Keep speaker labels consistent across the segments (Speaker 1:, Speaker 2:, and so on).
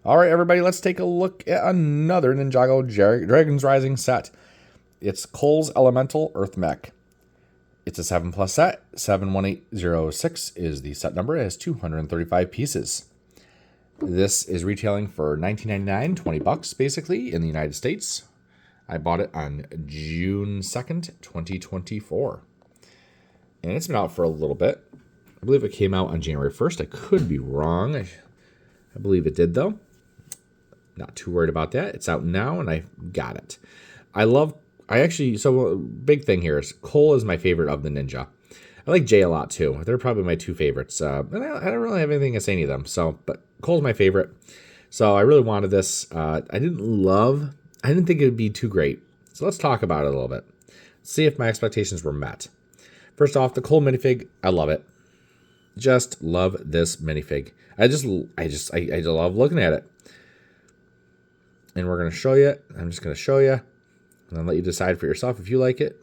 Speaker 1: All right, everybody, let's take a look at another Ninjago Dragon's Rising set. It's Cole's Elemental Earth Mech. It's a 7 plus set. 71806 is the set number. It has 235 pieces. This is retailing for $19.99, 20 bucks basically in the United States. I bought it on June 2nd, 2024. And it's been out for a little bit. I believe it came out on January 1st. I could be wrong. I believe it did, though. Not too worried about that. It's out now, and I got it. So a big thing here is Cole is my favorite of the Ninja. I like Jay a lot, too. They're probably my two favorites. And I don't really have anything to say any of them. But Cole's my favorite. So I really wanted this. I didn't think it would be too great. So let's talk about it a little bit. See if my expectations were met. First off, the Cole minifig, I love it. Just love this minifig. I love looking at it. And we're going to show you. I'm just going to show you. And then let you decide for yourself if you like it.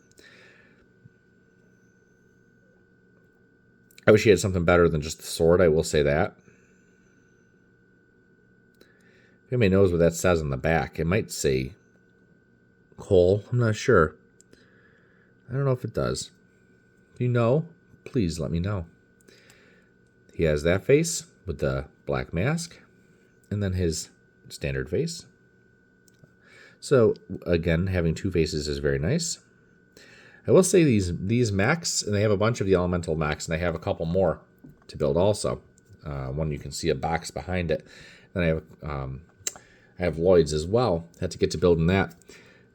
Speaker 1: I wish he had something better than just the sword. I will say that. If anybody knows what that says on the back, it might say Cole. I'm not sure. I don't know if it does. If you know, please let me know. He has that face with the black mask. And then his standard face. So, again, having two faces is very nice. I will say these mechs, and they have a bunch of the elemental mechs, and I have a couple more to build also. One you can see a box behind it. Then I have Lloyd's as well. Had to get to building that.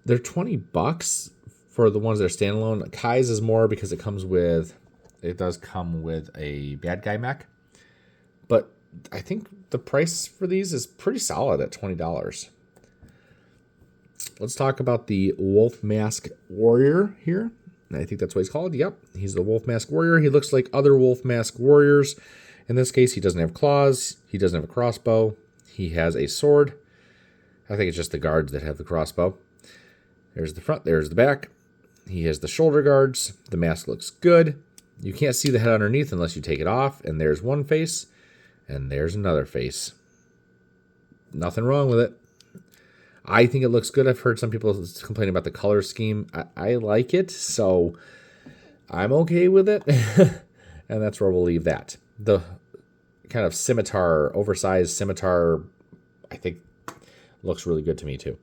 Speaker 1: They're 20 bucks for the ones that are standalone. Kai's is more because it does come with a bad guy mech. But I think the price for these is pretty solid at $20. Let's talk about the Wolf Mask Warrior here. I think that's what he's called. Yep, he's the Wolf Mask Warrior. He looks like other Wolf Mask Warriors. In this case, he doesn't have claws. He doesn't have a crossbow. He has a sword. I think it's just the guards that have the crossbow. There's the front. There's the back. He has the shoulder guards. The mask looks good. You can't see the head underneath unless you take it off. And there's one face. And there's another face. Nothing wrong with it. I think it looks good. I've heard some people complain about the color scheme. I like it, so I'm okay with it. And that's where we'll leave that. The kind of scimitar, oversized scimitar, I think looks really good to me too.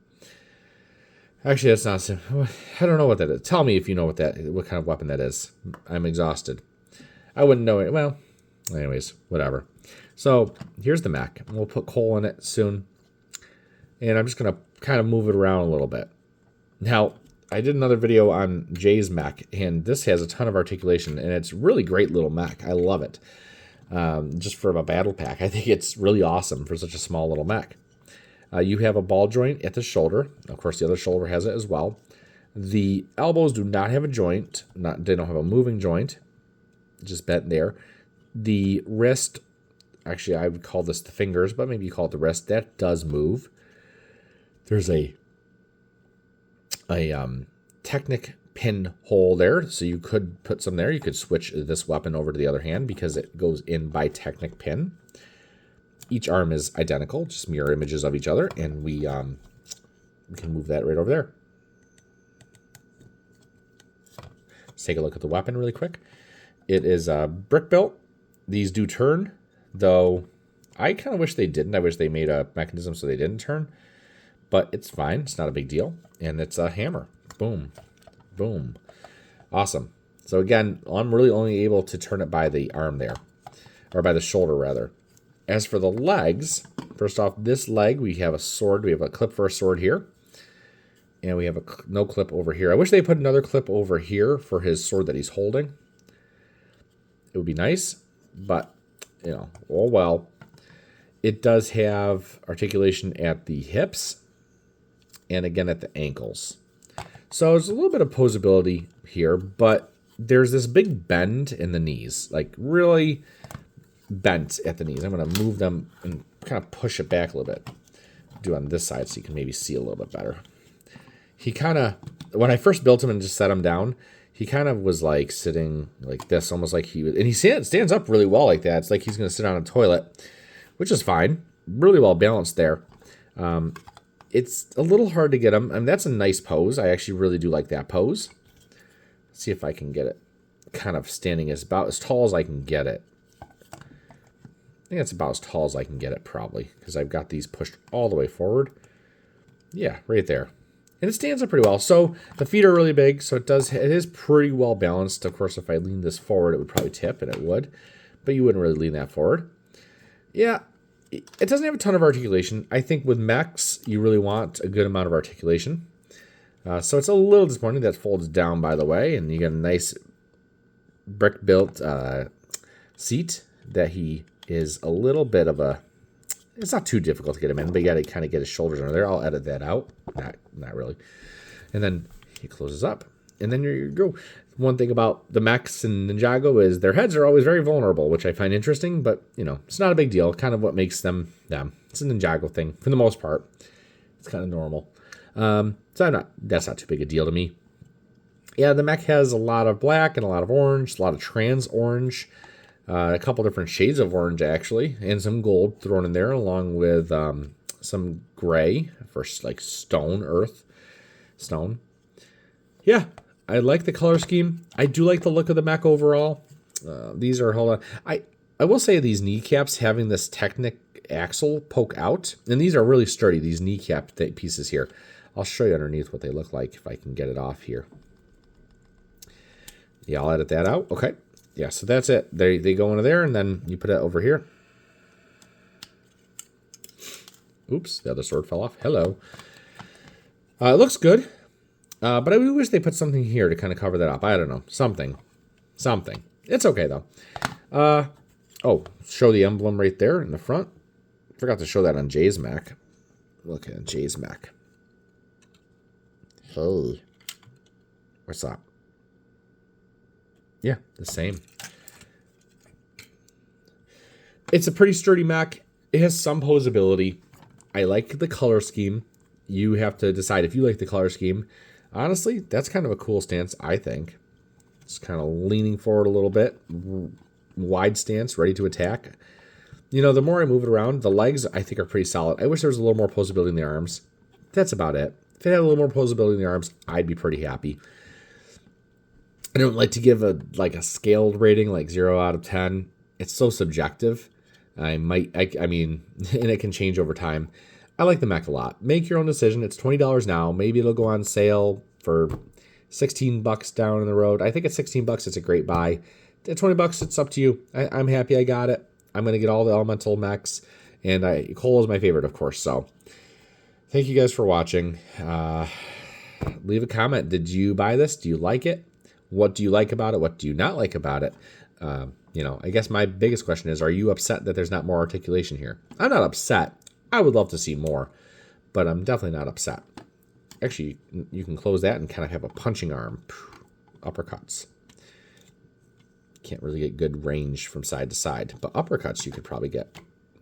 Speaker 1: Actually, that's not. I don't know what that is. Tell me if you know what kind of weapon that is. I'm exhausted. I wouldn't know it. Well, anyways, whatever. So here's the mech. We'll put Cole in it soon. And I'm just going to kind of move it around a little bit. Now, I did another video on Jay's mech, and this has a ton of articulation, and it's really great little mech. I love it. Just from a battle pack, I think it's really awesome for such a small little mech. You have a ball joint at the shoulder. Of course, the other shoulder has it as well. The elbows do not have a joint. They don't have a moving joint. Just bent there. The wrist, actually, I would call this the fingers, but maybe you call it the wrist. That does move. There's a Technic pin hole there, so you could put some there. You could switch this weapon over to the other hand because it goes in by Technic pin. Each arm is identical, just mirror images of each other, and we can move that right over there. Let's take a look at the weapon really quick. It is brick built. These do turn, though I kind of wish they didn't. I wish they made a mechanism so they didn't turn. But it's fine. It's not a big deal. And it's a hammer. Boom. Boom. Awesome. So again, I'm really only able to turn it by the arm there. Or by the shoulder, rather. As for the legs, first off, this leg, we have a sword. We have a clip for a sword here. And we have no clip over here. I wish they put another clip over here for his sword that he's holding. It would be nice. But, oh well. It does have articulation at the hips. And again at the ankles. So there's a little bit of posability here, but there's this big bend in the knees, like really bent at the knees. I'm going to move them and kind of push it back a little bit. Do on this side so you can maybe see a little bit better. He kind of, when I first built him and just set him down, he kind of was like sitting like this, almost like he was, and he stands up really well like that. It's like he's going to sit on a toilet, which is fine. really well balanced there. It's a little hard to get him. I mean, that's a nice pose. I actually really do like that pose. Let's see if I can get it kind of standing as about as tall as I can get it. I think it's about as tall as I can get it, probably, because I've got these pushed all the way forward. Yeah, right there. And it stands up pretty well. So the feet are really big, so it is pretty well balanced. Of course, if I lean this forward, it would probably tip, and it would. But you wouldn't really lean that forward. Yeah, it doesn't have a ton of articulation. I think with mechs, you really want a good amount of articulation. So it's a little disappointing that folds down, by the way, and you get a nice brick-built seat that he is a little bit of a... It's not too difficult to get him in, but you got to kind of get his shoulders under there. I'll edit that out. Not really. And then he closes up. And then you go. One thing about the mechs and Ninjago is their heads are always very vulnerable, which I find interesting, but, you know, it's not a big deal. Kind of what makes them them. It's a Ninjago thing, for the most part. It's kind of normal. So that's not too big a deal to me. Yeah, the mech has a lot of black and a lot of orange, a lot of trans orange. A couple different shades of orange, actually, and some gold thrown in there, along with some gray for like stone. Yeah, I like the color scheme. I do like the look of the mech overall. These are, hold on. I will say these kneecaps having this Technic axle poke out, and these are really sturdy, these kneecap pieces here. I'll show you underneath what they look like if I can get it off here. Yeah, I'll edit that out. Okay. Yeah, so that's it. They go into there, and then you put it over here. Oops, the other sword fell off. Hello. It looks good, but I wish they put something here to kind of cover that up. I don't know. Something. It's okay, though. Oh, show the emblem right there in the front. Forgot to show that on Jay's Mech. Look at Jay's Mech. Hey. What's up? Yeah, the same. It's a pretty sturdy mech. It has some posability. I like the color scheme. You have to decide if you like the color scheme. Honestly, that's kind of a cool stance, I think. It's kind of leaning forward a little bit. Wide stance, ready to attack. You know, the more I move it around, the legs, I think, are pretty solid. I wish there was a little more posability in the arms. That's about it. If it had a little more posability in the arms, I'd be pretty happy. I don't like to give a scaled rating, like 0 out of 10. It's so subjective. I mean, and it can change over time. I like the mech a lot. Make your own decision. It's $20 now. Maybe it'll go on sale for $16 down the road. I think at $16, it's a great buy. At $20, it's up to you. I'm happy I got it. I'm going to get all the elemental mechs. And Cole is my favorite, of course. So thank you guys for watching. Leave a comment. Did you buy this? Do you like it? What do you like about it? What do you not like about it? You know, I guess my biggest question is, are you upset that there's not more articulation here? I'm not upset. I would love to see more, but I'm definitely not upset. Actually, you can close that and kind of have a punching arm. Uppercuts. Can't really get good range from side to side, but uppercuts you could probably get.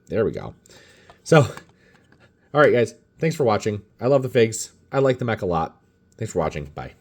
Speaker 1: There we go. So, all right, guys. Thanks for watching. I love the figs. I like the mech a lot. Thanks for watching. Bye.